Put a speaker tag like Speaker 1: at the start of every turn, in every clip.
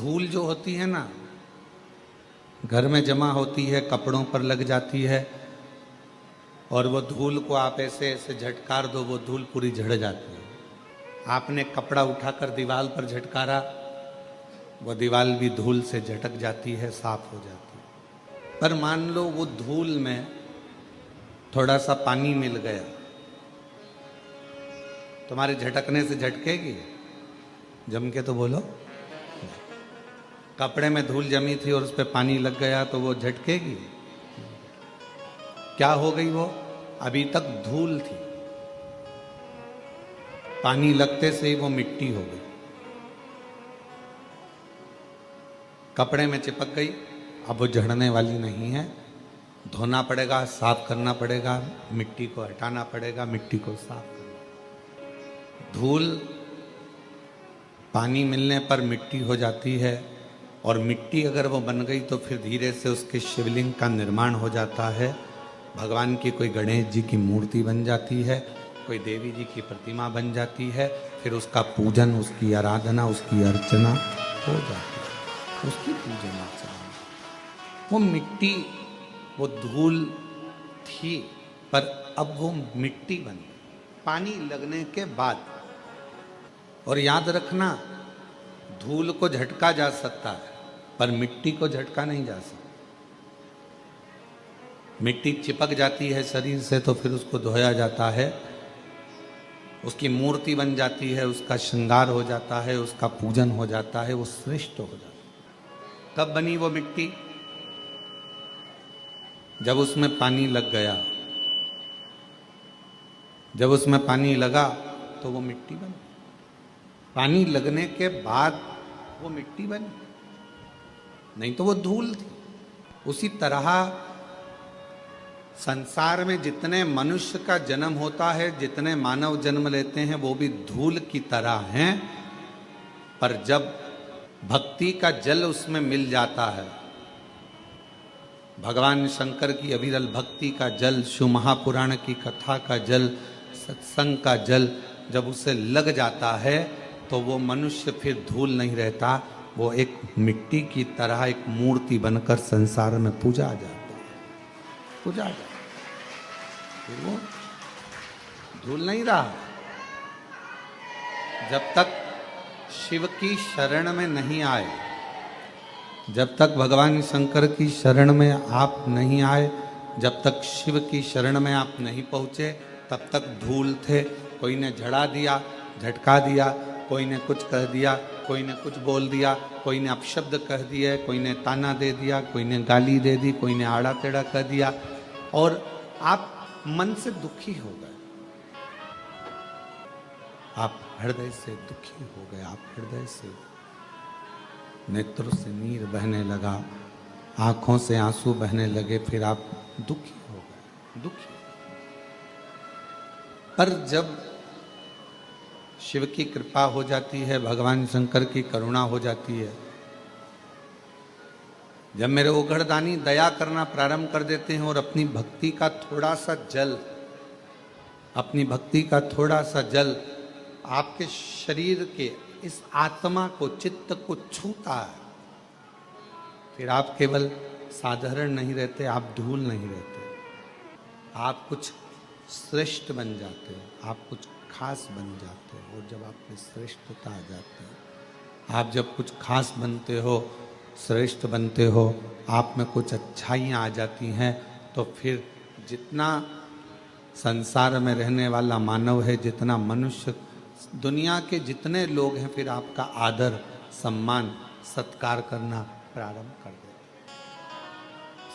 Speaker 1: धूल जो होती है ना, घर में जमा होती है, कपड़ों पर लग जाती है, और वो धूल को आप ऐसे ऐसे झटकार दो, वो धूल पूरी झड़ जाती है। आपने कपड़ा उठाकर दीवार पर झटकारा, वो दीवार भी धूल से झटक जाती है, साफ हो जाती है। पर मान लो वो धूल में थोड़ा सा पानी मिल गया, तुम्हारे झटकने से झटकेगी? जम के तो बोलो। कपड़े में धूल जमी थी और उस पर पानी लग गया तो वो झटकेगी? क्या हो गई? वो अभी तक धूल थी, पानी लगते से ही वो मिट्टी हो गई, कपड़े में चिपक गई। अब वो झड़ने वाली नहीं है, धोना पड़ेगा, साफ करना पड़ेगा, मिट्टी को हटाना पड़ेगा, मिट्टी को साफ करना। धूल पानी मिलने पर मिट्टी हो जाती है, और मिट्टी अगर वो बन गई तो फिर धीरे से उसके शिवलिंग का निर्माण हो जाता है। भगवान की कोई गणेश जी की मूर्ति बन जाती है, कोई देवी जी की प्रतिमा बन जाती है, फिर उसका पूजन, उसकी आराधना, उसकी अर्चना हो जाती है, उसकी पूजन अर्चना। वो मिट्टी, वो धूल थी, पर अब वो मिट्टी बन गई पानी लगने के बाद। और याद रखना, धूल को झटका जा सकता है पर मिट्टी को झटका नहीं जा सकता। मिट्टी चिपक जाती है शरीर से तो फिर उसको धोया जाता है, उसकी मूर्ति बन जाती है, उसका श्रृंगार हो जाता है, उसका पूजन हो जाता है, वो श्रेष्ठ हो जाता है। कब बनी वो मिट्टी? जब उसमें पानी लग गया। जब उसमें पानी लगा तो वो मिट्टी बनी। पानी लगने के बाद वो मिट्टी बनी, नहीं तो वो धूल थी। उसी तरह संसार में जितने मनुष्य का जन्म होता है, जितने मानव जन्म लेते हैं, वो भी धूल की तरह हैं। पर जब भक्ति का जल उसमें मिल जाता है, भगवान शंकर की अविरल भक्ति का जल, शिव महापुराण की कथा का जल, सत्संग का जल जब उसे लग जाता है तो वो मनुष्य फिर धूल नहीं रहता, वो एक मिट्टी की तरह एक मूर्ति बनकर संसार में पूजा जाता है, पूजा जाता है। फिर वो धूल नहीं रहा। जब तक शिव की शरण में नहीं आए, जब तक भगवान शंकर की शरण में आप नहीं आए, जब तक शिव की शरण में आप नहीं पहुंचे, तब तक धूल थे। कोई ने झड़ा दिया, झटका दिया, कोई ने कुछ कह दिया, कोई ने कुछ बोल दिया, कोई ने अपशब्द कह दिए, कोई ने ताना दे दिया, कोई ने गाली दे दी, कोई ने आड़ा टेढ़ा कह दिया, और आप मन से दुखी हो गए, आप हृदय से दुखी हो गए, आप हृदय से, नेत्रों से नीर बहने लगा, आंखों से आंसू बहने लगे, फिर आप दुखी हो गए, दुखी। पर जब शिव की कृपा हो जाती है, भगवान शंकर की करुणा हो जाती है, जब मेरे ओघड़दानी दया करना प्रारंभ कर देते हैं और अपनी भक्ति का थोड़ा सा जल, अपनी भक्ति का थोड़ा सा जल आपके शरीर के इस आत्मा को, चित्त को छूता है, फिर आप केवल साधारण नहीं रहते, आप धूल नहीं रहते, आप कुछ श्रेष्ठ बन जाते हो, आप कुछ खास बन जाते हो। और जब आप में श्रेष्ठता आ जाती है, आप जब कुछ खास बनते हो, श्रेष्ठ बनते हो, आप में कुछ अच्छाइयाँ आ जाती हैं, तो फिर जितना संसार में रहने वाला मानव है, जितना मनुष्य, दुनिया के जितने लोग हैं, फिर आपका आदर, सम्मान, सत्कार करना प्रारंभ कर देते।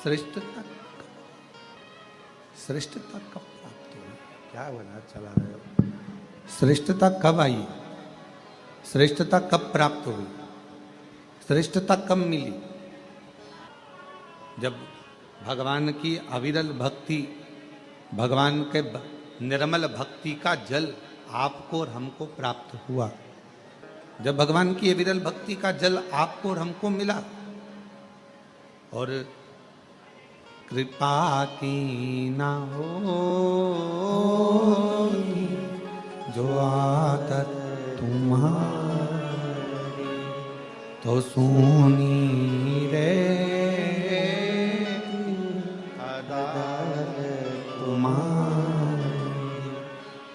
Speaker 1: श्रेष्ठता, श्रेष्ठता कब प्राप्त हुई? क्या बना चला रहे हो? श्रेष्ठता कब आई? श्रेष्ठता कब प्राप्त हुई? श्रेष्ठता कब मिली? जब भगवान की अविरल भक्ति, भगवान के निर्मल भक्ति का जल आपको और हमको प्राप्त हुआ। जब भगवान की अविरल भक्ति का जल आपको और हमको मिला, और कृपा की ना हो जो आदत तुम्हारी, तो सुनी रे तुम्हारी,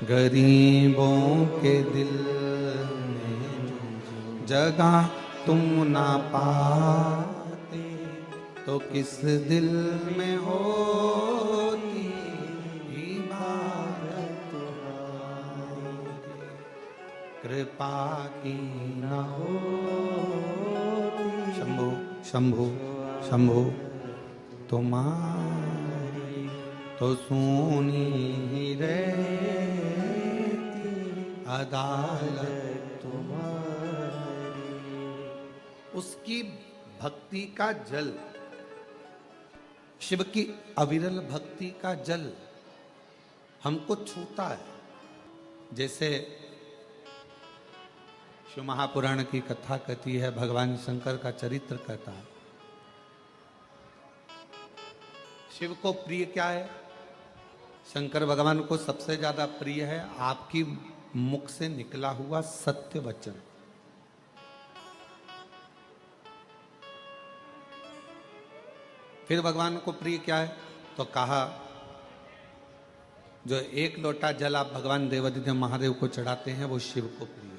Speaker 1: गरीबों के दिल में जगह तुम ना पाते, तो किस दिल में होती इबादत तुम्हारी, कृपा की न हो। शंभो शंभो शंभो तुम्हारी, तो सुनी रहती अदालत तुम्हारी। उसकी भक्ति का जल, शिव की अविरल भक्ति का जल हमको छूता है। जैसे शिव महापुराण की कथा कहती है, भगवान शंकर का चरित्र कहता है। शिव को प्रिय क्या है? शंकर भगवान को सबसे ज्यादा प्रिय है आपकी मुख से निकला हुआ सत्य वचन। फिर भगवान को प्रिय क्या है? तो कहा, जो एक लोटा जल आप भगवान देवादिदेव महादेव को चढ़ाते हैं वो शिव को प्रिय।